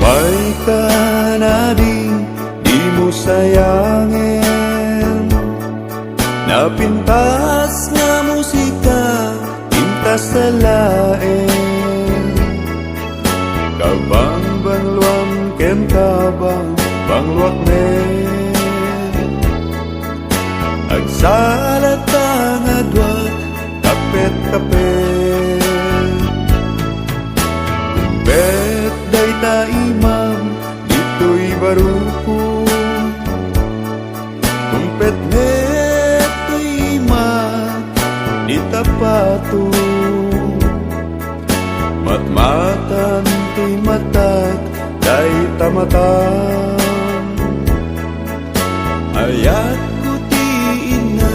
May kanading di mo sayangin, napintas nga musika, pintas sa lain. Kabang bangluam ken kabang bangluak men, agsalat ang adwat kapet-kapet. Kumpet day ta imam dito'y baruko, kumpet net to'y imam di tapato. Matmatan to'y matat day tamatan, ayat ko tiin na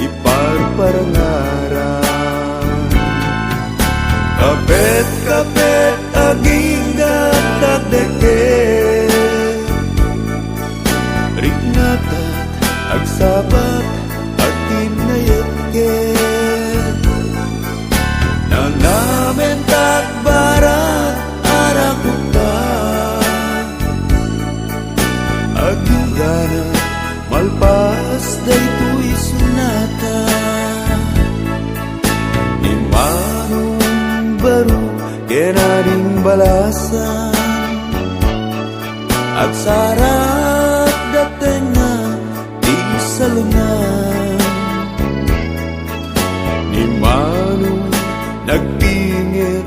iparparangaran. Kapet-kapet aging gatagdeket, riknatat agsabat agtinayetket. Nanamentat barat arakutan, aging gana malpas daytoy sunatan. Ni manong baru kenading balasan, agsarat dateng na di salunan. Ni manong nagpingit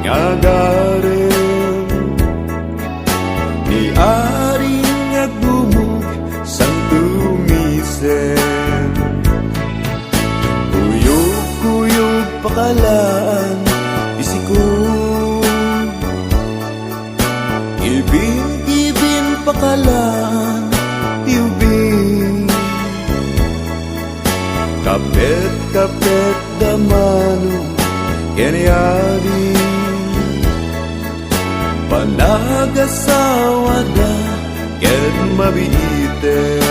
nga garen, ni aring nagdumog sang tumisen. Kuyog-kuyog pakalaan isikon, ibin-ibin pakalaan tiubing. Kapet-kapet damano kenyadi, panagasawa da ken mabiiten.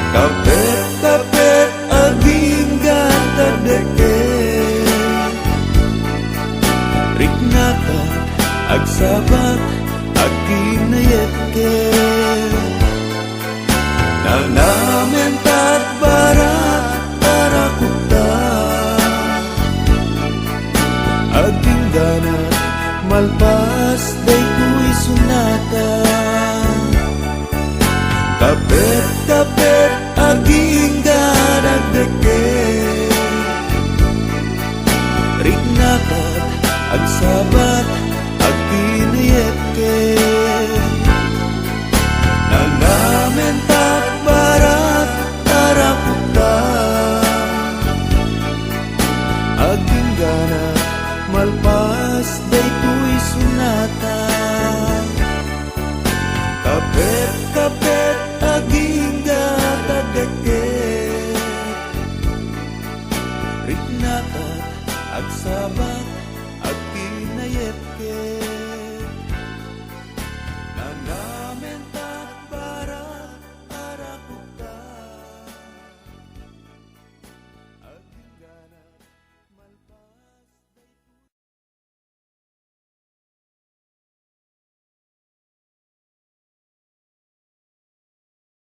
Kapet-kapet aging gatagdeket, riknatat agsabat agtinayetket. Nanamentat barat arakutan, aging ganat malpas daytoy sunatan. Kapet-kapet aging gatagdeket, riknatat agsabat agtinayetket. Nanamentat barat arakutan, aging ganat malpas daytoy sunatan. Kapet-kapet aging gatagdeket, riknatat agsabat agtinayetket.